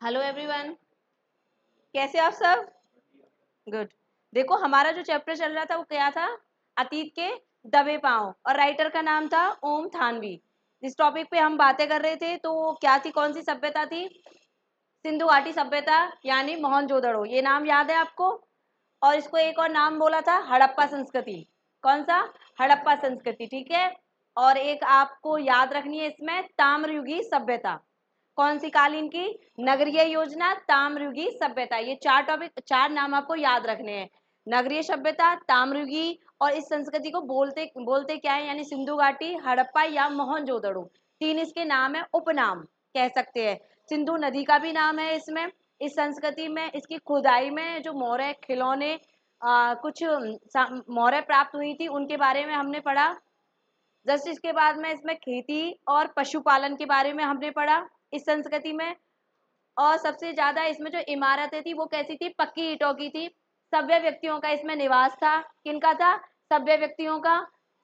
Hello everyone, कैसे आप सब? गुड। देखो, हमारा जो चैप्टर चल रहा था वो क्या था? अतीत के दबे पांव, और राइटर का नाम था ओम थानवी। इस टॉपिक पे हम बातें कर रहे थे। तो क्या थी, कौन सी सभ्यता थी? सिंधु घाटी सभ्यता, यानी मोहनजोदड़ो। ये नाम याद है आपको? और इसको एक और नाम बोला था, हड़प्पा संस्कृति। कौन सा? हड़प्पा संस्कृति, ठीक है। और एक आपको याद रखनी है इसमें, ताम्रयुगी सभ्यता। कौन सी कालीन की? नगरीय योजना, ताम्रयुगी सभ्यता। ये चार टॉपिक, चार नाम आपको याद रखने हैं। नगरीय सभ्यता, ताम्रयुगी, और इस संस्कृति को बोलते बोलते क्या है, यानी सिंधु घाटी, हड़प्पा या मोहनजोदड़ो। तीन इसके नाम है, उपनाम कह सकते हैं। सिंधु नदी का भी नाम है इसमें। इस संस्कृति में, इसकी खुदाई में जो मौर्य खिलौने, कुछ मौर्य प्राप्त हुई थी, उनके बारे में हमने पढ़ा। जस्ट इसके बाद में इसमें खेती और पशुपालन के बारे में हमने पढ़ा इस संस्कृति में। और सबसे ज्यादा इसमें जो इमारतें थी वो कैसी थी? पक्की ईंटों की थी। सभ्य व्यक्तियों का इसमें निवास था। किनका था? सभ्य व्यक्तियों का।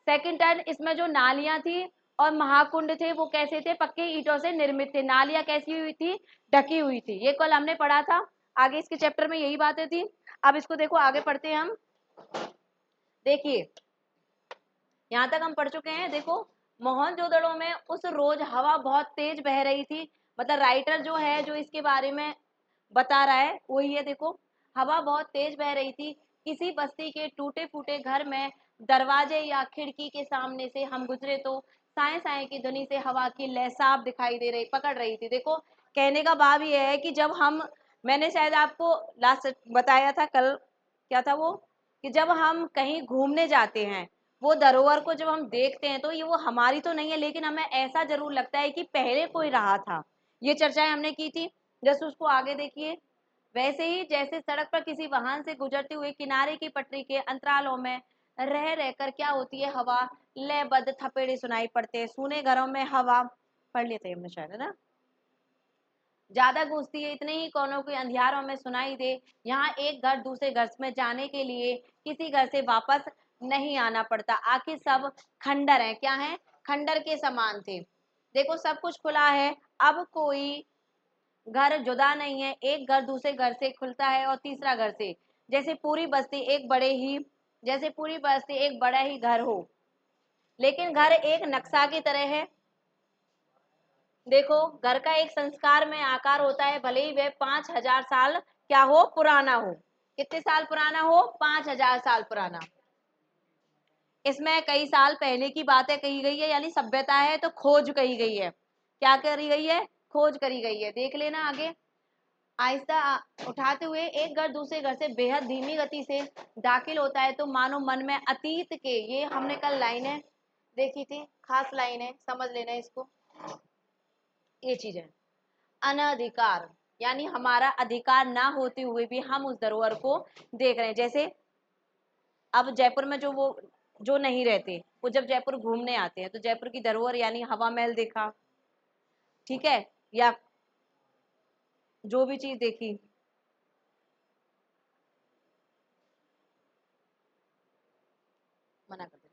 सेकंड टर्न, इसमें जो नालियां थी और महाकुंड थे वो कैसे थे? पक्के ईंटों से निर्मित थे। नालियां कैसी हुई थी? ढकी हुई थी। ये कल हमने पढ़ा था। आगे इसके चैप्टर में यही बातें थी। अब इसको देखो, आगे पढ़ते हैं हम। देखिए, यहाँ तक हम पढ़ चुके हैं। देखो, मोहनजोदड़ो में उस रोज हवा बहुत तेज बह रही थी। मतलब राइटर जो है, जो इसके बारे में बता रहा है, वही है। देखो, हवा बहुत तेज बह रही थी। किसी बस्ती के टूटे फूटे घर में दरवाजे या खिड़की के सामने से हम गुजरे तो साए साए की धुनी से हवा की लय साफ दिखाई दे रही, पकड़ रही थी। देखो, कहने का भाव ये है कि जब हम, मैंने शायद आपको लास्ट बताया था कल, क्या था वो, कि जब हम कहीं घूमने जाते हैं, वो धरोहर को जब हम देखते हैं तो ये वो हमारी तो नहीं है, लेकिन हमें ऐसा जरूर लगता है कि पहले कोई रहा था। ये चर्चाएं हमने की थी। जैसे उसको आगे देखिए। वैसे ही जैसे सड़क पर किसी वाहन से गुजरते हुए किनारे की पटरी के अंतरालों में रह रहकर क्या होती है, हवा लयबद्ध थपेड़े सुनाई पड़ते हैं। सूने घरों में हवा, पढ़ लेते हैं हमने शायद, है ना, ज्यादा गूंजती है, इतने ही कोनों के अंधियारों में सुनाई दे। यहाँ एक घर दूसरे घर में जाने के लिए किसी घर से वापस नहीं आना पड़ता। आखिर सब खंडर है, क्या है? खंडर के समान थे। देखो, सब कुछ खुला है। अब कोई घर जुदा नहीं है। एक घर दूसरे घर से खुलता है और तीसरा घर से। जैसे पूरी बस्ती एक बड़े ही जैसे पूरी बस्ती एक बड़ा ही घर हो, लेकिन घर एक नक्शा की तरह है। देखो, घर का एक संस्कार में आकार होता है, भले ही वह 5,000 साल क्या हो, पुराना हो। कितने साल पुराना हो? 5,000 साल पुराना। इसमें कई साल पहले की बातें कही गई है, यानी सभ्यता है तो खोज कही गई है। क्या करी गई है? खोज करी गई है। देख लेना आगे। आहिस्ता उठाते हुए एक घर दूसरे घर से बेहद धीमी गति से दाखिल होता है तो मानो मन में अतीत के, ये हमने कल लाइनें देखी थी, खास लाइन है, समझ लेना इसको। ये चीज है अनधिकार, यानी हमारा अधिकार ना होते हुए भी हम उस धरोहर को देख रहे हैं। जैसे अब जयपुर में जो वो जो नहीं रहते, वो जब जयपुर घूमने आते हैं तो जयपुर की धरोहर यानी हवा महल देखा, ठीक है, या जो भी चीज देखी, मना कर दे।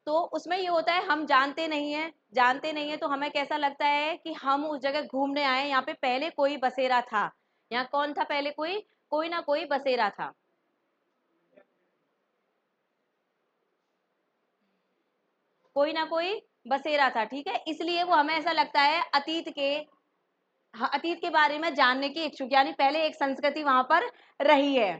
तो उसमें ये होता है, हम जानते नहीं है तो हमें कैसा लगता है कि हम उस जगह घूमने आए, यहाँ पे पहले कोई बसेरा था। यहाँ कौन था पहले? कोई कोई ना कोई बसेरा था। कोई ना कोई बसेरा था, ठीक है। इसलिए वो हमें ऐसा लगता है अतीत के, हाँ, अतीत के बारे में जानने की इच्छुक, यानी पहले एक संस्कृति वहां पर रही है।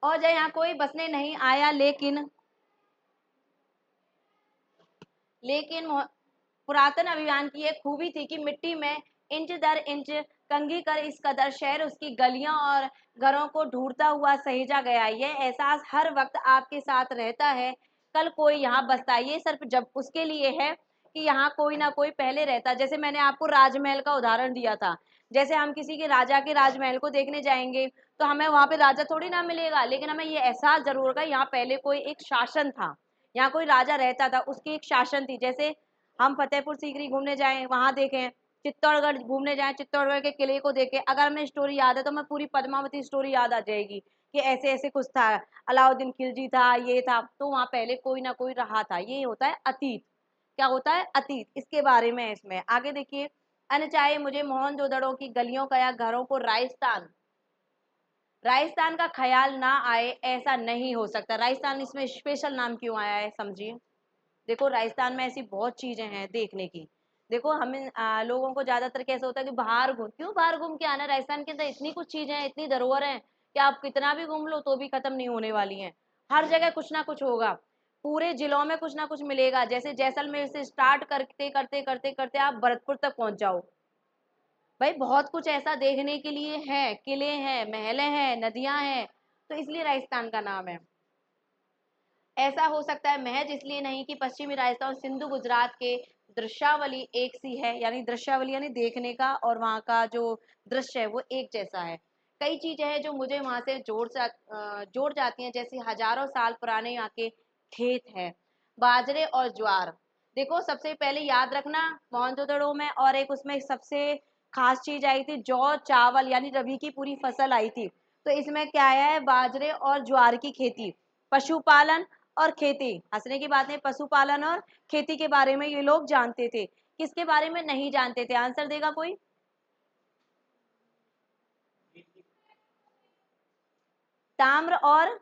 और जब यहाँ कोई बसने नहीं आया, लेकिन पुरातन अभियान की एक खूबी थी कि मिट्टी में इंच दर इंच कंघी कर इस कदर शहर, उसकी गलियां और घरों को ढूंढता हुआ सहेजा गया। यह एहसास हर वक्त आपके साथ रहता है, कल कोई यहाँ बसता है। ये सिर्फ जब उसके लिए है कि यहाँ कोई ना कोई पहले रहता। जैसे मैंने आपको राजमहल का उदाहरण दिया था। जैसे हम किसी के राजा के राजमहल को देखने जाएंगे तो हमें वहां पे राजा थोड़ी ना मिलेगा, लेकिन हमें ये एहसास जरूर होगा यहाँ पहले कोई एक शासन था, यहाँ कोई राजा रहता था, उसकी एक शासन थी। जैसे हम फतेहपुर सीकरी घूमने जाएं, वहां देखें, चित्तौड़गढ़ घूमने जाएं, चित्तौड़गढ़ के किले को देखें, अगर हमें स्टोरी याद है तो हमें पूरी पद्मावती स्टोरी याद आ जाएगी कि ऐसे ऐसे कुछ था, अलाउद्दीन खिलजी था, ये था। तो वहां पहले कोई ना कोई रहा था। ये होता है अतीत। क्या होता है, अतीत, इसके बारे में है इसमें। आगे देखिए, अनचाहे मुझे मोहनजोदड़ो की गलियों का या घरों को राजस्थान राजस्थान का ख्याल ना आए, ऐसा नहीं हो सकता। राजस्थान इसमें स्पेशल नाम क्यों आया है, समझिए। देखो राजस्थान में ऐसी बहुत चीजें हैं देखने की। देखो हमें लोगों को ज्यादातर कैसे होता है कि बाहर घूम, क्यों बाहर घूम के आना, राजस्थान के अंदर इतनी कुछ चीजें हैं, इतनी धरोहर है कि आप कितना भी घूम लो तो भी खत्म नहीं होने वाली हैं। हर जगह कुछ ना कुछ होगा, पूरे जिलों में कुछ ना कुछ मिलेगा। जैसे जैसलमेर से स्टार्ट करते करते करते करते आप भरतपुर तक पहुंच जाओ, भाई बहुत कुछ ऐसा देखने के लिए है, किले हैं, महलें हैं, नदियां हैं, तो इसलिए राजस्थान का नाम है। ऐसा हो सकता है महज इसलिए नहीं कि पश्चिमी राजस्थान सिंधु गुजरात के दृश्यावली एक सी है, यानी दृश्यावली यानी देखने का, और वहाँ का जो दृश्य है वो एक जैसा है। कई चीजें हैं जो मुझे वहां से जोड़ जाती हैं, जैसे हजारों साल पुराने यहाँ के खेत हैं, बाजरे और ज्वार। देखो सबसे पहले याद रखना, मोहनजोदड़ो में और एक उसमें सबसे खास चीज आई थी, जौ चावल यानी रबी की पूरी फसल आई थी। तो इसमें क्या आया है, बाजरे और ज्वार की खेती, पशुपालन और खेती। हंसने की बात है, पशुपालन और खेती के बारे में ये लोग जानते थे। किसके बारे में नहीं जानते थे, आंसर देगा कोई। ताम्र और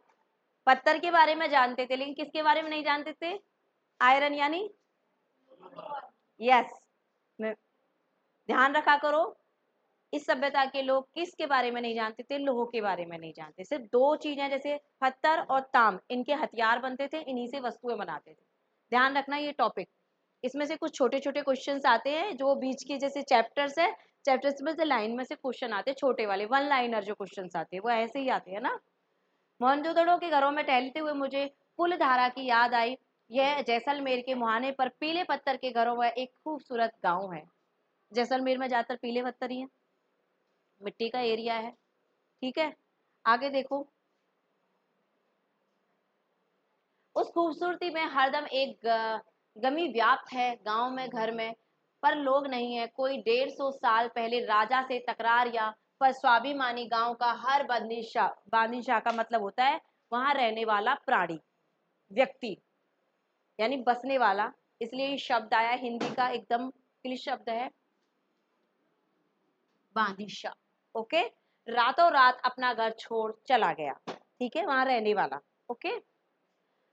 पत्थर के बारे में जानते थे, लेकिन किसके बारे में नहीं जानते थे, आयरन यानी, यस, ध्यान रखा करो। इस सभ्यता के लोग किसके बारे में नहीं जानते थे, लोह के बारे में नहीं जानते। सिर्फ दो चीजें, जैसे पत्थर और ताम, इनके हथियार बनते थे, इन्हीं से वस्तुएं बनाते थे। ध्यान रखना ये टॉपिक। इसमें से कुछ छोटे छोटे क्वेश्चंस आते हैं जो बीच के जैसे चैप्टर्स है, चैप्टर्स में से लाइन में से क्वेश्चन आते हैं, छोटे वाले वन लाइनर जो क्वेश्चंस आते हैं वो ऐसे ही आते हैं ना। मोहनजोदड़ो के घरों में टहलते हुए मुझे कुल धारा की याद आई। यह जैसलमेर के मुहाने पर पीले पत्थर के घरों में एक खूबसूरत गांव है। जैसलमेर में ज्यादातर पीले पत्थर ही है, मिट्टी का एरिया है, ठीक है। आगे देखो, उस खूबसूरती में हरदम एक गमी व्याप्त है, गांव में घर में पर लोग नहीं है। कोई 150 साल पहले राजा से तकरार या पर स्वाभिमानी गांव का हर बांदीशाह का मतलब होता है वहां रहने वाला प्राणी, व्यक्ति, यानी बसने वाला। इसलिए ये शब्द आया, हिंदी का एकदम क्लिश शब्द है बांदीशाह। ओके, रातों रात अपना घर छोड़ चला गया, ठीक है, वहां रहने वाला। ओके,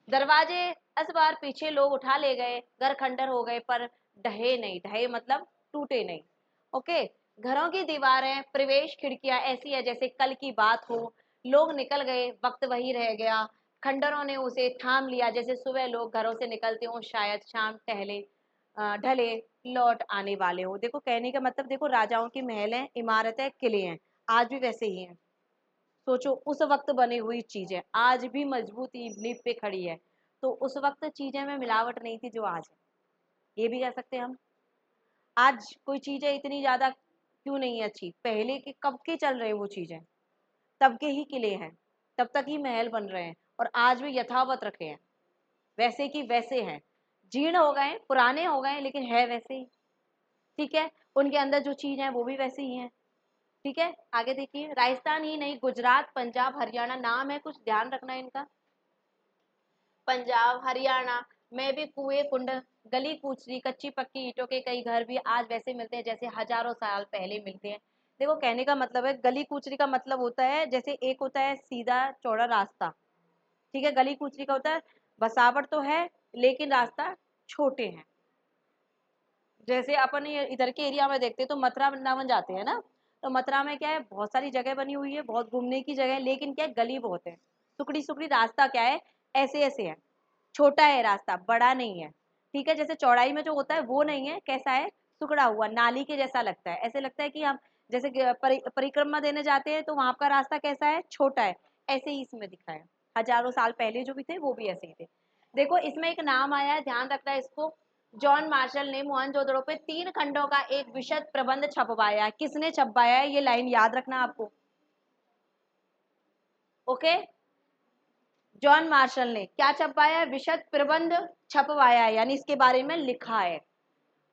दरवाजे इस बार पीछे लोग उठा ले गए, घर खंडर हो गए पर ढहे नहीं, ढहे मतलब टूटे नहीं। ओके, घरों की दीवारें, प्रवेश खिड़कियां ऐसी है जैसे कल की बात हो। लोग निकल गए, वक्त वही रह गया, खंडरों ने उसे थाम लिया, जैसे सुबह लोग घरों से निकलते हो, शायद शाम ढले लौट आने वाले हो। देखो कहने का मतलब, देखो राजाओं की महलें, इमारतें, किले हैं, आज भी वैसे ही हैं। सोचो उस वक्त बनी हुई चीजें आज भी मजबूत नींव पे खड़ी है, तो उस वक्त चीजें में मिलावट नहीं थी जो आज है, ये भी कह सकते हैं हम। आज कोई चीजें इतनी ज्यादा क्यों नहीं है अच्छी, पहले के कब के चल रहे हैं वो चीजें, तब के ही किले हैं, तब तक ही महल बन रहे हैं, और आज भी यथावत रखे हैं, वैसे की वैसे हैं। जीर्ण हो गए, पुराने हो गए, लेकिन है वैसे ही, ठीक है। उनके अंदर जो चीज है वो भी वैसे ही है, ठीक है। आगे देखिए, राजस्थान ही नहीं, गुजरात, पंजाब, हरियाणा नाम है, कुछ ध्यान रखना है इनका। पंजाब हरियाणा में भी कुएं कुंड, गली कूचरी, कच्ची पक्की ईंटों के कई घर भी आज वैसे मिलते हैं जैसे हजारों साल पहले मिलते हैं। देखो कहने का मतलब है, गली कूचरी का मतलब होता है, जैसे एक होता है सीधा चौड़ा रास्ता, ठीक है, गली कूचरी का होता है बसावट तो है लेकिन रास्ता छोटे हैं। जैसे अपन इधर के एरिया में देखते हैं तो मथुरा वृंदावन जाते हैं ना, तो मथुरा में क्या है, बहुत सारी जगह बनी हुई है, बहुत घूमने की जगह है, लेकिन क्या है, गली बहुत है, सुकड़ी सुकड़ी रास्ता क्या है, ऐसे ऐसे है, छोटा है रास्ता, बड़ा नहीं है, ठीक है। जैसे चौड़ाई में जो होता है वो नहीं है, कैसा है, सुकड़ा हुआ, नाली के जैसा लगता है, ऐसे लगता है कि हम जैसे परिक्रमा देने जाते हैं तो वहां का रास्ता कैसा है, छोटा है, ऐसे ही इसमें दिखा है। हजारों साल पहले जो भी थे वो भी ऐसे ही थे। देखो इसमें एक नाम आया है, ध्यान रखना है इसको। जॉन मार्शल ने मोहनजोदड़ो पे 3 खंडों का एक विशद प्रबंध छपवाया है। किसने छपवाया है, ये लाइन याद रखना आपको, ओके। जॉन मार्शल ने क्या छपवाया है, विशद प्रबंध छपवाया है, यानी इसके बारे में लिखा है।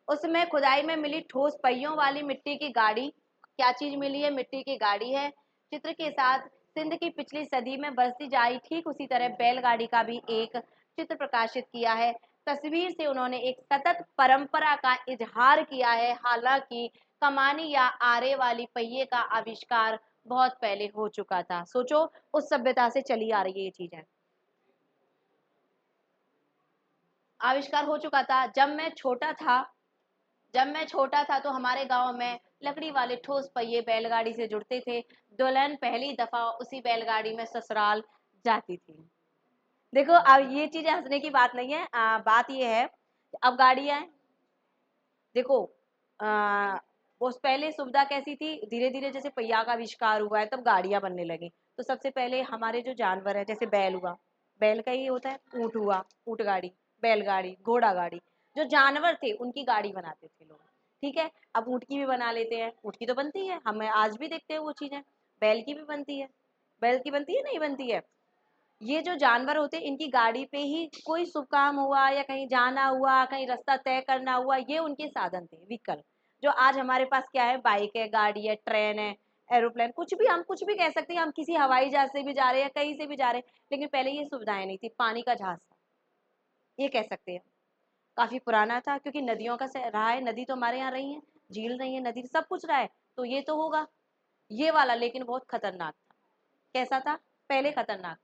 उसमें खुदाई में मिली ठोस पहियों वाली मिट्टी की गाड़ी, क्या चीज मिली है, मिट्टी की गाड़ी है, चित्र के साथ सिंध की पिछली सदी में बसती जाई ठीक उसी तरह बैलगाड़ी का भी एक चित्र प्रकाशित किया है। तस्वीर से उन्होंने एक सतत परंपरा का इजहार किया है, हालांकि कमानी या आरे वाली पहिए का आविष्कार बहुत पहले हो चुका था। सोचो, उस सभ्यता से चली आ रही है ये चीजें, आविष्कार हो चुका था। जब मैं छोटा था तो हमारे गांव में लकड़ी वाले ठोस पहिए बैलगाड़ी से जुड़ते थे। दुल्हन पहली दफा उसी बैलगाड़ी में ससुराल जाती थी। देखो, अब ये चीजें हंसने की बात नहीं है, बात ये है कि अब गाड़ियां हैं। देखो, आ, उस पहले सुविधा कैसी थी, धीरे धीरे जैसे पहिया का आविष्कार हुआ है तब गाड़ियां बनने लगी। तो सबसे पहले हमारे जो जानवर है, जैसे बैल हुआ, बैल का ही होता है, ऊंट हुआ, ऊंट गाड़ी, बैलगाड़ी, घोड़ा गाड़ी, जो जानवर थे उनकी गाड़ी बनाते थे लोग। ठीक है, अब ऊंट की भी बना लेते हैं, ऊंट की तो बनती है, हमें आज भी देखते हैं वो चीजें। बैल की भी बनती है, बैल की बनती है, नहीं बनती है। ये जो जानवर होते हैं इनकी गाड़ी पे ही कोई शुभ काम हुआ या कहीं जाना हुआ, कहीं रास्ता तय करना हुआ, ये उनके साधन थे, व्हीकल। जो आज हमारे पास क्या है, बाइक है, गाड़ी है, ट्रेन है, एरोप्लेन, कुछ भी, हम कुछ भी कह सकते हैं, हम किसी हवाई जहाज से भी जा रहे हैं, कहीं से भी जा रहे हैं। लेकिन पहले ये सुविधाएं नहीं थी, पानी का जहाज था, ये कह सकते हैं। काफी पुराना था, क्योंकि नदियों का रहा है, नदी तो हमारे यहाँ रही है, झील रही है, नदी सब कुछ रहा है, तो ये तो होगा। ये वाला लेकिन बहुत खतरनाक था। कैसा था? पहले खतरनाक था।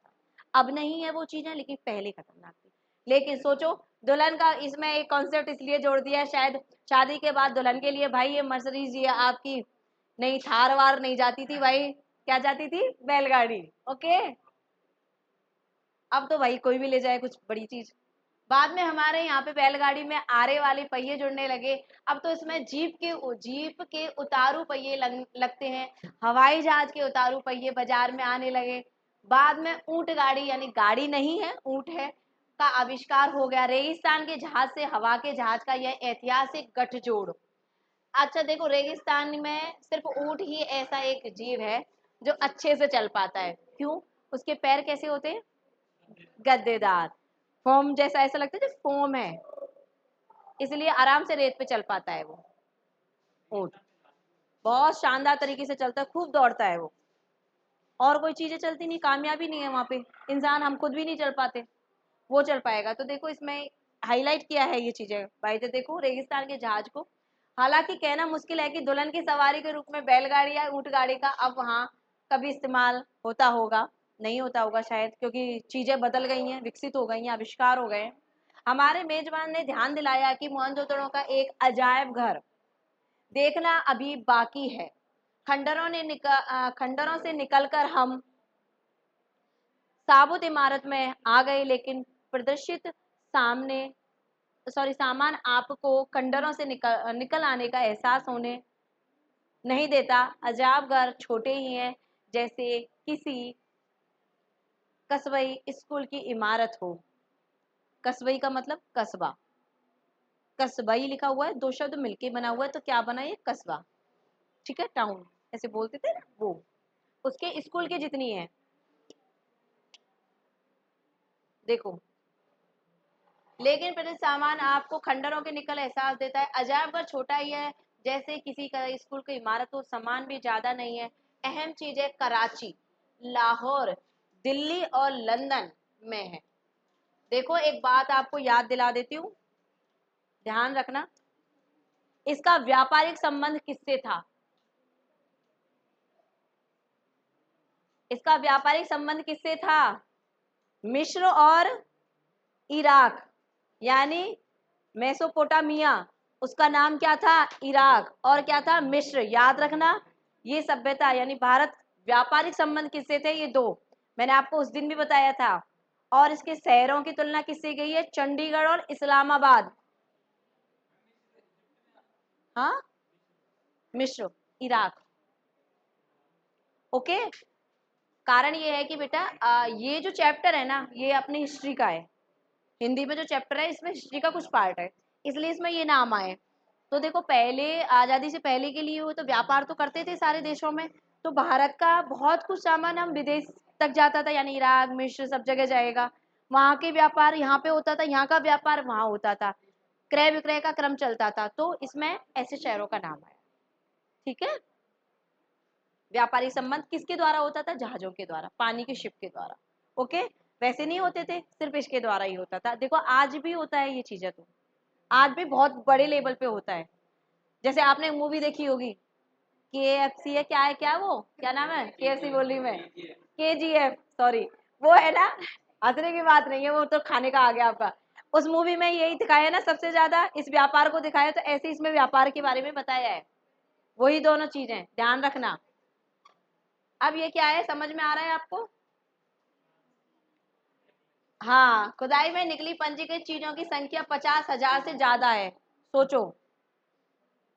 अब नहीं है वो चीजें, लेकिन पहले खतरनाक थी। लेकिन सोचो, दुल्हन का इसमें एक कॉन्सेप्ट इसलिए जोड़ दिया है, शायद शादी के बाद दुल्हन के लिए भाई ये मर्सिडीज, ये आपकी नहीं, थार वार नहीं जाती थी भाई, क्या जाती थी? बैलगाड़ी। ओके, अब तो भाई कोई भी ले जाए कुछ बड़ी चीज। बाद में हमारे यहाँ पे बैलगाड़ी में आरे वाले पहिए जुड़ने लगे। अब तो इसमें जीप के उतारू पहिए लगते हैं, हवाई जहाज के उतारू पहिए बाजार में आने लगे। बाद में ऊंट गाड़ी, यानी गाड़ी नहीं है, ऊंट है, का आविष्कार हो गया। रेगिस्तान के जहाज से हवा के जहाज का यह ऐतिहासिक गठजोड़। अच्छा देखो, रेगिस्तान में सिर्फ ऊंट ही ऐसा एक जीव है जो अच्छे से चल पाता है। क्यों? उसके पैर कैसे होते हैं? गद्देदार, फोम जैसा, ऐसा लगता है जैसे फोम है, इसलिए आराम से रेत पे चल पाता है वो ऊंट। बहुत शानदार तरीके से चलता है, खूब दौड़ता है वो। और कोई चीजें चलती नहीं, कामयाबी नहीं है वहां पे। इंसान, हम खुद भी नहीं चल पाते, वो चल पाएगा। तो देखो, इसमें हाईलाइट किया है ये चीजें भाई। तो देखो, रेगिस्तान के जहाज को, हालांकि कहना मुश्किल है कि दुल्हन की सवारी के रूप में बैलगाड़ी या ऊंट गाड़ी का अब वहाँ कभी इस्तेमाल होता होगा, नहीं होता होगा शायद, क्योंकि चीजें बदल गई हैं, विकसित हो गई हैं, आविष्कार हो गए हैं। हमारे मेजबान ने ध्यान दिलाया कि मोहनजोदड़ो का एक अजायब घर देखना अभी बाकी है। खंडरों से निकलकर हम साबुत इमारत में आ गए, लेकिन प्रदर्शित सामने सामान आपको खंडरों से निकल आने का एहसास होने नहीं देता। अजाब घर छोटे ही हैं, जैसे किसी कस्बई स्कूल की इमारत हो। कस्बई का मतलब कस्बा, कस्बई लिखा हुआ है, दो शब्द मिलके बना हुआ है, तो क्या बना ये? कस्बा। ठीक है, टाउन ऐसे बोलते थे ना वो, उसके स्कूल के जितनी है। देखो, लेकिन फिर सामान आपको खंडरों के निकल एहसास देता है। अजायबघर छोटा ही है, जैसे किसी का स्कूल की इमारत हो, सामान भी ज्यादा नहीं है। अहम चीजें कराची, लाहौर, दिल्ली और लंदन में है। देखो, एक बात आपको याद दिला देती हूँ, ध्यान रखना। इसका व्यापारिक संबंध किससे था? इसका व्यापारिक संबंध किससे था? मिस्र और इराक, यानी मेसोपोटामिया, उसका नाम क्या था? इराक। और क्या था? मिस्र। याद रखना, ये सभ्यता यानी भारत, व्यापारिक संबंध किससे थे? ये दो मैंने आपको उस दिन भी बताया था। और इसके शहरों की तुलना किससे गई है? चंडीगढ़ और इस्लामाबाद। हाँ, मिस्र, इराक। ओके। कारण ये है कि बेटा, ये जो चैप्टर है ना, ये अपनी हिस्ट्री का है। हिंदी में जो चैप्टर है इसमें हिस्ट्री का कुछ पार्ट है, इसलिए इसमें ये नाम आए। तो देखो, पहले आज़ादी से पहले के लिए वो तो व्यापार तो करते थे सारे देशों में। तो भारत का बहुत कुछ सामान हम विदेश तक जाता था, यानी इराक, मिस्र, सब जगह जाएगा। वहाँ के व्यापार यहाँ पे होता था, यहाँ का व्यापार वहाँ होता था, क्रय विक्रय का क्रम चलता था। तो इसमें ऐसे शहरों का नाम आया। ठीक है। व्यापारिक संबंध किसके द्वारा होता था? जहाजों के द्वारा, पानी के शिप के द्वारा। ओके। वैसे नहीं होते थे, सिर्फ इसके द्वारा ही होता था। देखो आज भी होता है ये चीजें, तो आज भी बहुत बड़े लेवल पे होता है। जैसे आपने मूवी देखी होगी KFC है, क्या है, क्या वो क्या नाम है, KFC बोल रही मैं, KGF, सॉरी, वो है ना, हंसने की बात नहीं है, वो तो खाने का आ गया आपका। उस मूवी में यही दिखाया ना, सबसे ज्यादा इस व्यापार को दिखाया, तो ऐसे इसमें व्यापार के बारे में बताया है। वही दोनों चीजें ध्यान रखना। अब ये क्या है, समझ में आ रहा है आपको? हाँ, खुदाई में निकली पंजीकृत चीजों की संख्या 50,000 से ज्यादा है, सोचो।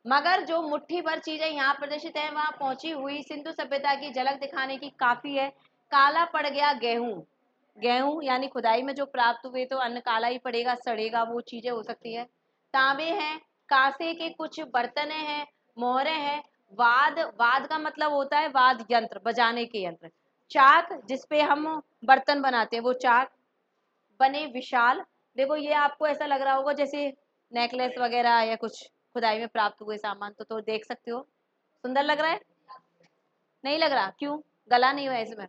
मगर जो मुट्ठी भर चीजें यहाँ प्रदर्शित है वहां पहुंची हुई सिंधु सभ्यता की झलक दिखाने की काफी है। काला पड़ गया गेहूं, गेहूं यानी खुदाई में जो प्राप्त हुए, तो अन्न काला ही पड़ेगा, सड़ेगा, वो चीजें हो सकती है। तांबे हैं, कांसे के कुछ बर्तने हैं, मोहरे हैं, वाद, वाद का मतलब होता है वाद यंत्र, बजाने के यंत्र। चाक, जिसपे हम बर्तन बनाते हैं, वो चाक। बने विशाल, देखो ये आपको ऐसा लग रहा होगा जैसे नेकलेस वगैरह या कुछ खुदाई में प्राप्त हुए सामान, तो देख सकते हो। सुंदर लग रहा है? नहीं लग रहा? क्यों? गला नहीं हुआ इसमें?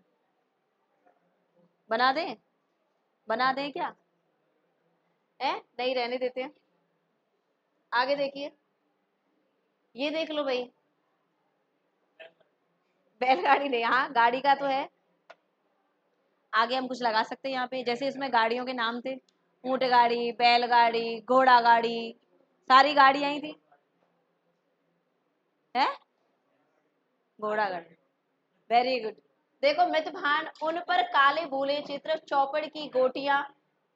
बना दें? बना दें क्या? है नहीं, रहने देते हैं। आगे देखिए, ये देख लो भाई, बैलगाड़ी नहीं, हाँ गाड़ी का तो है। आगे हम कुछ लगा सकते हैं यहाँ पे, जैसे इसमें गाड़ियों के नाम थे, ऊंट गाड़ी, बैलगाड़ी, घोड़ा गाड़ी, सारी गाड़ियां ही थी। है घोड़ा गाड़ी, वेरी गुड। देखो मितभान उन पर काले भूले चित्र, चौपड़ की गोटियां।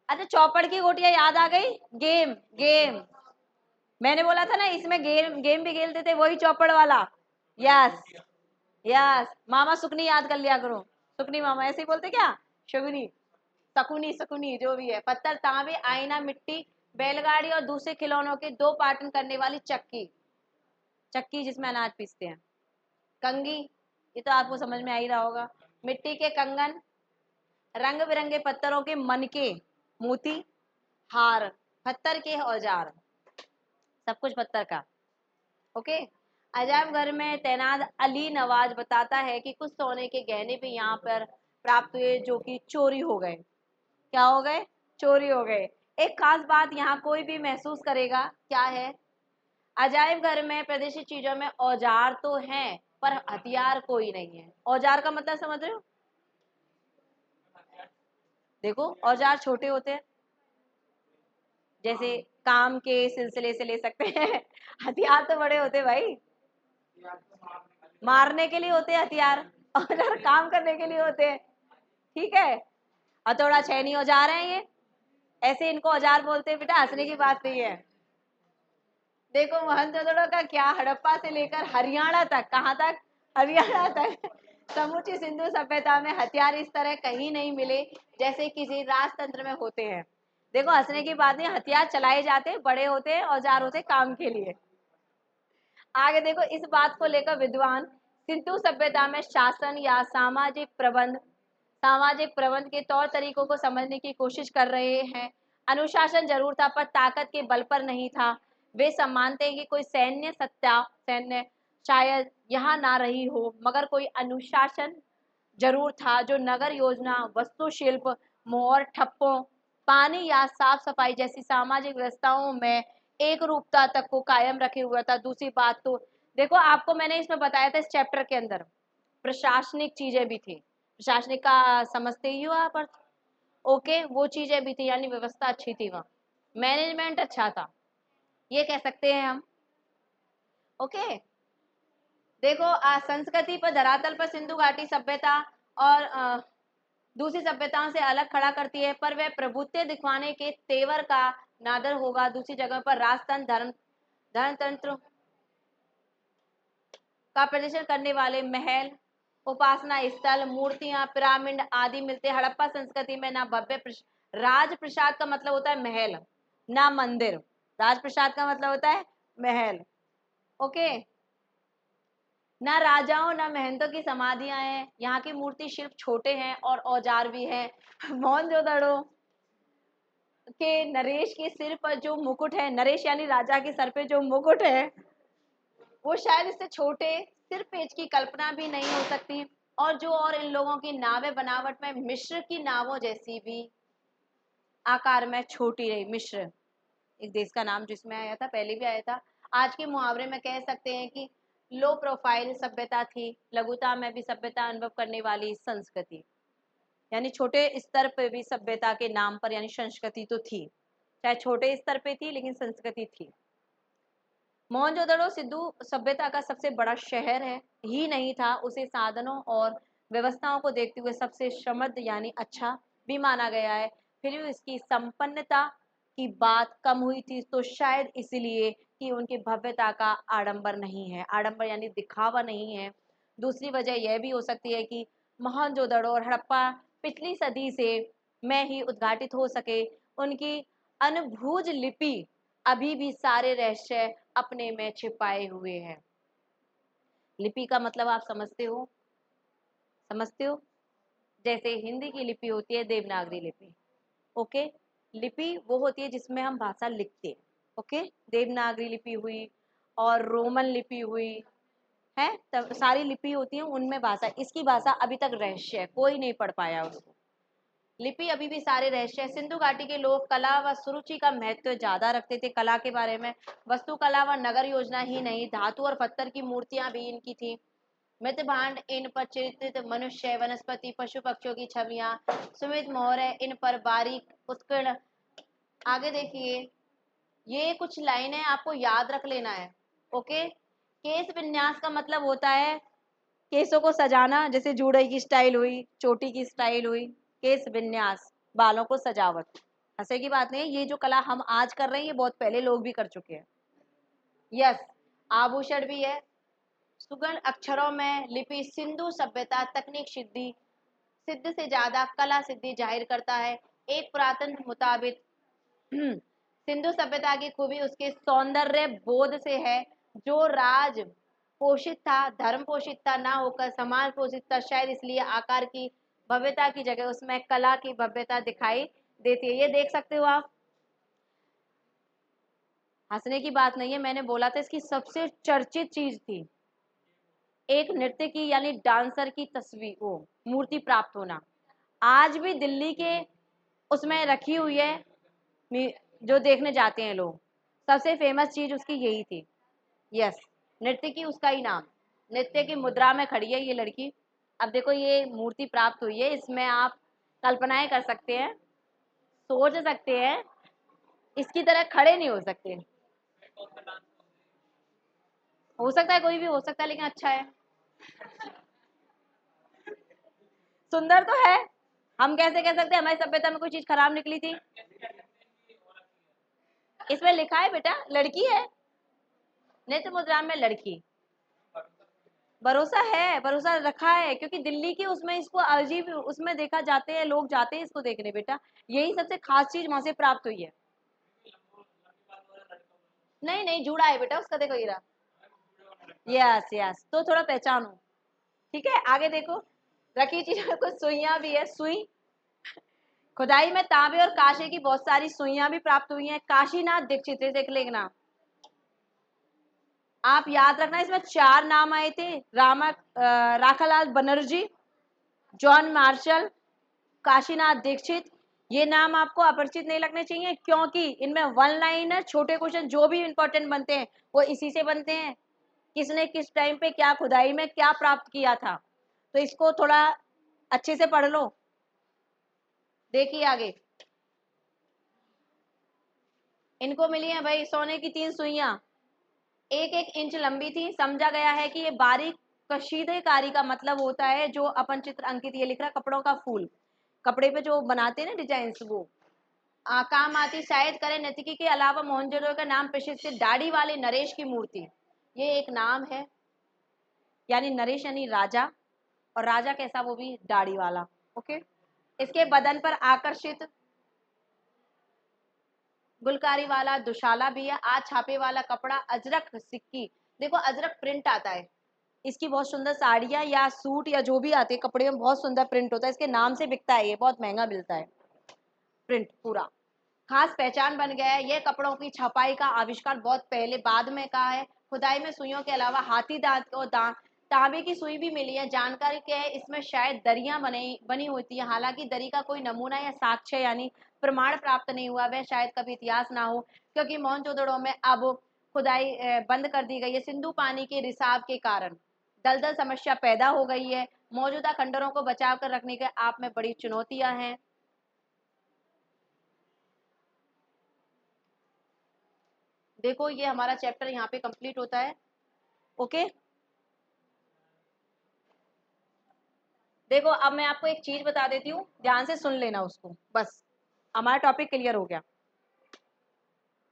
अच्छा, चौपड़ की गोटियां याद आ गई, गेम, गेम। मैंने बोला था ना इसमें गेम, गेम भी खेलते थे, वही चौपड़ वाला। यस, यस, मामा सुकनी याद कर लिया करो। सुकनी मामा ऐसे ही बोलते क्या? शुगनी, शकुनी, शकुनी, जो भी है। पत्थर, तांबे, आईना, मिट्टी, बैलगाड़ी और दूसरे खिलौनों के दो पाटन करने वाली चक्की, चक्की जिसमें अनाज पीसते हैं। कंगी, ये तो आपको समझ में आ ही रहा होगा। मिट्टी के कंगन, रंग बिरंगे पत्थरों के मनके, मोती, हार, पत्थर के औजार, सब कुछ पत्थर का। ओके। अजायब घर में तैनात अली नवाज बताता है कि कुछ सोने के गहने भी यहाँ पर प्राप्त हुए, जो कि चोरी हो गए। क्या हो गए? चोरी हो गए। एक खास बात यहाँ कोई भी महसूस करेगा, क्या है? अजायब घर में प्रदर्शित चीजों में औजार तो हैं, पर हथियार कोई नहीं है। औजार का मतलब समझ रहे हो? देखो औजार छोटे होते हैं, जैसे काम के सिलसिले से ले सकते हैं। हथियार तो बड़े होते हैं भाई, मारने के लिए होते हैं हथियार, औजार काम करने के लिए होते हैं। ठीक है, हथौड़ा छैनी औजार है ये, ऐसे इनको औजार बोलते हैं बेटा, हंसने की बात नहीं है। देखो मोहनजोदड़ो का क्या, हड़प्पा से लेकर हरियाणा तक, कहाँ तक? हरियाणा तक, समूची सिंधु सभ्यता में हथियार इस तरह कहीं नहीं मिले जैसे किसी राजतंत्र में होते हैं। देखो हंसने की बात नहीं, हथियार चलाए जाते, बड़े होते हैं, औजार होते काम के लिए। आगे देखो, इस बात को लेकर विद्वान सिंधु सभ्यता में शासन या सामाजिक प्रबंध के तौर तरीकों को समझने की कोशिश कर रहे हैं। अनुशासन जरूर था, पर ताकत के बल पर नहीं था। वे सब मानते हैं कि कोई सैन्य शायद यहाँ ना रही हो, मगर कोई अनुशासन जरूर था, जो नगर योजना, वास्तुशिल्प, मोहर, ठप्पों, पानी या साफ सफाई जैसी सामाजिक व्यवस्थाओं में एक रूपता तक को कायम रखे हुआ था। दूसरी बात तो देखो, आपको मैंने इसमें बताया था इस चैप्टर के अंदर, प्रशासनिक चीजें भी थी। प्रशासनिक का समझते ही हो आप अर्थ? ओके, वो चीजें भी थी, यानी व्यवस्था अच्छी थी वहाँ, मैनेजमेंट अच्छा था, ये कह सकते हैं हम। ओके। देखो संस्कृति पर धरातल पर सिंधु घाटी सभ्यता और दूसरी सभ्यताओं से अलग खड़ा करती है, पर वह प्रभुत्व दिखवाने के तेवर का नादर होगा। दूसरी जगह पर राजतंत्र, धर्मतंत्र का प्रदर्शन करने वाले महल, उपासना स्थल, मूर्तियां, पिरामिड आदि मिलते हैं। हड़प्पा संस्कृति में ना राजप्रसाद का मतलब होता है महल, ना मंदिर। राजप्रसाद का मतलब होता है महल। ओके। ना राजाओं ना महंतों की समाधियां हैं, यहाँ की मूर्ति शिल्प छोटे हैं और औजार भी हैं। मोहनजोदड़ो के नरेश के सिर पर जो मुकुट है, नरेश यानी राजा के सर पे जो मुकुट है, वो शायद इससे छोटे सिर पेच की कल्पना भी नहीं हो सकती। और जो और इन लोगों की नावें बनावट में मिस्र की नावों जैसी भी आकार में छोटी रही। मिस्र एक देश का नाम जिसमें आया था, पहले भी आया था। आज के मुहावरे में कह सकते हैं कि लो प्रोफाइल सभ्यता थी, लघुता में भी सभ्यता अनुभव करने वाली संस्कृति, यानी छोटे स्तर पे भी सभ्यता के नाम पर यानी संस्कृति तो थी, चाहे छोटे स्तर पे थी लेकिन संस्कृति थी। मोहनजोदड़ो सिंधु सभ्यता का सबसे बड़ा शहर है ही नहीं था, उसे साधनों और व्यवस्थाओं को देखते हुए सबसे समृद्ध यानी अच्छा भी माना गया है। फिर भी इसकी संपन्नता की बात कम हुई थी, तो शायद इसलिए कि उनकी भव्यता का आडंबर नहीं है, आडंबर यानी दिखावा नहीं है। दूसरी वजह यह भी हो सकती है कि मोहनजोदड़ो और हड़प्पा पिछली सदी से में ही उद्घाटित हो सके। उनकी अनभुज लिपि अभी भी सारे रहस्य अपने में छिपाए हुए हैं। लिपि का मतलब आप समझते हो? समझते हो? जैसे हिंदी की लिपि होती है देवनागरी लिपि, ओके। लिपि वो होती है जिसमें हम भाषा लिखते हैं, ओके। देवनागरी लिपि हुई और रोमन लिपि हुई है, तब सारी लिपि होती है उनमें भाषा, इसकी भाषा अभी तक रहस्य है, कोई नहीं पढ़ पाया उसको। लिपि अभी भी सारे रहस्य है। सिंधु घाटी के लोग कला व सुरुचि का महत्व ज्यादा रखते थे, कला के बारे में। वस्तुकला व नगर योजना ही नहीं, धातु और पत्थर की मूर्तियां भी इनकी थी। मृत भांड, इन पर चित्रित मनुष्य, वनस्पति, पशु पक्षियों की छवियां, सुमित मोहर, इन पर बारीक उत्कीर्ण। आगे देखिए, ये कुछ लाइनें आपको याद रख लेना है, ओके। केश विन्यास का मतलब होता है केसों को सजाना, जैसे जूड़े की स्टाइल हुई, चोटी की स्टाइल हुई। केस विन्यास, बालों को सजावट। हंसे की बात नहीं है, ये जो कला हम आज कर रहे हैं ये बहुत पहले लोग भी कर चुके हैं। यस, आभूषण भी है। सुगढ़ अक्षरों में लिपि सिंधु सभ्यता तकनीक सिद्धि सिद्ध से ज्यादा कला सिद्धि जाहिर करता है। एक पुरातन मुताबिक सिंधु सभ्यता की खूबी उसके सौंदर्य बोध से है, जो राज पोषित था, धर्म पोषित था, ना होकर समाज पोषित था। शायद इसलिए आकार की भव्यता की जगह उसमें कला की भव्यता दिखाई देती है। ये देख सकते हो आप, हंसने की बात नहीं है, मैंने बोला था इसकी सबसे चर्चित चीज थी एक नृत्य की यानी डांसर की तस्वीर, वो मूर्ति प्राप्त होना। आज भी दिल्ली के उसमें रखी हुई है, जो देखने जाते हैं लोग, सबसे फेमस चीज उसकी यही थी। यस, नृत्य की उसका ही नाम, नृत्य की मुद्रा में खड़ी है ये लड़की। अब देखो ये मूर्ति प्राप्त हुई है, इसमें आप कल्पनाएं कर सकते हैं, सोच सकते हैं, इसकी तरह खड़े नहीं हो सकते। हो सकता है कोई भी हो सकता है, लेकिन अच्छा है, सुंदर तो है। हम कैसे कह सकते हैं हमारी सभ्यता में कोई चीज खराब निकली थी? इसमें लिखा है बेटा, लड़की है, नृत्य मुद्रा में लड़की। भरोसा है, भरोसा रखा है, क्योंकि दिल्ली की उसमें इसको अजीब उसमें देखा जाते हैं, लोग जाते हैं इसको देखने बेटा, यही सबसे खास चीज वहां से प्राप्त हुई है। नहीं नहीं, जुड़ा है बेटा उसका, देखो ये रहा। यस यस, तो थोड़ा पहचानो, ठीक है। आगे देखो, रखी चीज में कुछ सुइयां भी है, सुई। खुदाई में तांबे और कांसे की बहुत सारी सुइयां भी प्राप्त हुई हैं। काशीनाथ दीक्षित, देख लेना, आप याद रखना, इसमें 4 नाम आए थे, राखालाल बनर्जी, जॉन मार्शल, काशीनाथ दीक्षित। ये नाम आपको अपरिचित नहीं लगने चाहिए, क्योंकि इनमें वन लाइनर छोटे क्वेश्चन जो भी इंपॉर्टेंट बनते हैं वो इसी से बनते हैं। किसने किस टाइम पे क्या खुदाई में क्या प्राप्त किया था, तो इसको थोड़ा अच्छे से पढ़ लो। देखिए आगे, इनको मिली है भाई सोने की 3 सुइयां, 1-1 इंच लंबी थी। समझा गया है कि ये बारीक कशीदेकारी का मतलब होता है, जो अपन चित्र अंकित, ये लिख रहा कपड़ों का फूल, कपड़े पे जो बनाते हैं ना डिजाइन, वो काम आती। शायद करें नर्तकी के अलावा मोहनजोदड़ो का नाम प्रसिद्ध से दाढ़ी वाले नरेश की मूर्ति, ये एक नाम है, यानी नरेश यानी राजा, और राजा कैसा, वो भी दाढ़ी वाला, ओके। इसके बदन पर आकर्षित गुलकारी वाला दुशाला भी है, आज छापे वाला कपड़ा, अजरक सिक्की। देखो अजरक प्रिंट आता है, इसकी बहुत सुंदर साड़ियाँ या सूट या जो भी आते हैं कपड़े में बहुत सुंदर प्रिंट होता है, इसके नाम से बिकता है, ये बहुत महंगा मिलता है प्रिंट पूरा, खास पहचान बन गया है। ये कपड़ों की छपाई का आविष्कार बहुत पहले बाद में का है। खुदाई में सुइयों के अलावा हाथी दांत और तांबे की सुई भी मिली है। जानकारी क्या है, इसमें शायद दरियां बनी होती है, हालांकि दरी का कोई नमूना या साक्ष्य यानी प्रमाण प्राप्त नहीं हुआ, वह शायद कभी इतिहास ना हो, क्योंकि मोहनजोदड़ो में अब खुदाई बंद कर दी गई है सिंधु पानी के रिसाव के कारण। दलदल समस्या पैदा हो गई है। मौजूदा खंडरों को बचाव कर रखने के आप में बड़ी चुनौतियां हैं। देखो ये हमारा चैप्टर यहाँ पे कंप्लीट होता है। ओके, देखो अब मैं आपको एक चीज बता देती हूँ, ध्यान से सुन लेना उसको, बस हमारा टॉपिक क्लियर हो गया।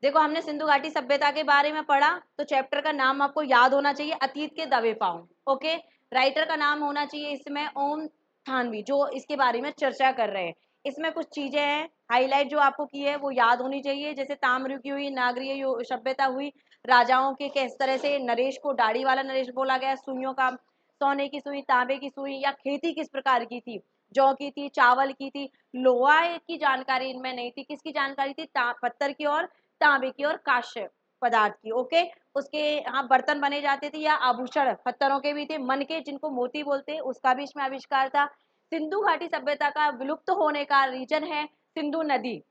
देखो हमने सिंधु घाटी सभ्यता के बारे में पढ़ा, तो चैप्टर का नाम आपको याद होना चाहिए, अतीत के दबे पांव। ओके, राइटर का नाम होना चाहिए इसमें ओम थानवी, जो इसके बारे में चर्चा कर रहे हैं। इसमें कुछ चीजें हैं हाईलाइट जो आपको की है वो याद होनी चाहिए, जैसे ताम्र की हुई नागरीय सभ्यता हुई, राजाओं के किस तरह से नरेश को दाढ़ी वाला नरेश बोला गया, सुइयों का, सोने की सुई, तांबे की सुई, या खेती किस प्रकार की थी, जौ की थी, चावल की थी। लोहा की जानकारी इनमें नहीं थी, किसकी जानकारी थी, पत्थर की और तांबे की और कांस्य पदार्थ की। ओके, उसके यहाँ बर्तन बने जाते थे या आभूषण पत्थरों के भी थे, मन के जिनको मोती बोलते हैं उसका भी इसमें आविष्कार था। सिंधु घाटी सभ्यता का विलुप्त होने का रीजन है सिंधु नदी।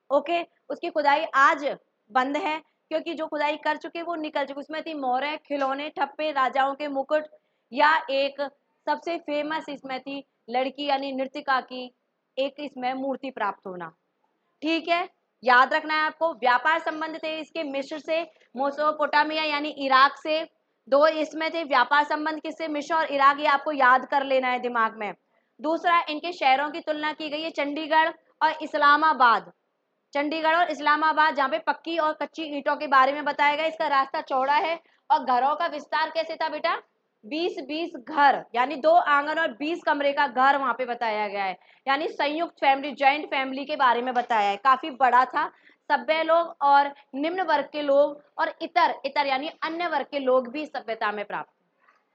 ओके, उसकी खुदाई आज बंद है, क्योंकि जो खुदाई कर चुके वो निकल चुके। उसमें थी मोहरें, खिलौने, ठप्पे, राजाओं के मुकुट, या एक सबसे फेमस इसमें थी लड़की यानी नृत्यिका की एक इसमें मूर्ति प्राप्त होना। ठीक है, याद रखना है आपको। व्यापार संबंध थे इसके मिस्र से, मोसोपोटामिया यानी इराक से। दो इसमें थे व्यापार संबंध किससे, मिस्र और इराक, ये आपको याद कर लेना है दिमाग में। दूसरा, इनके शहरों की तुलना की गई है चंडीगढ़ और इस्लामाबाद। चंडीगढ़ और इस्लामाबाद, जहाँ पे पक्की और कच्ची ईंटों के बारे में बताया गया। इसका रास्ता चौड़ा है और घरों का विस्तार कैसे था बेटा, 20-20 घर, यानी 2 आंगन और 20 कमरे का घर वहां पे बताया गया है, यानी संयुक्त फैमिली, जॉइंट फैमिली के बारे में बताया है। काफी बड़ा था। सभ्य लोग और निम्न वर्ग के लोग और इतर इतर यानी अन्य वर्ग के लोग भी सभ्यता में प्राप्त।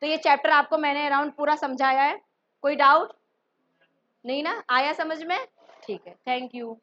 तो ये चैप्टर आपको मैंने अराउंड पूरा समझाया है। कोई डाउट नहीं ना, आया समझ में? ठीक है, थैंक यू।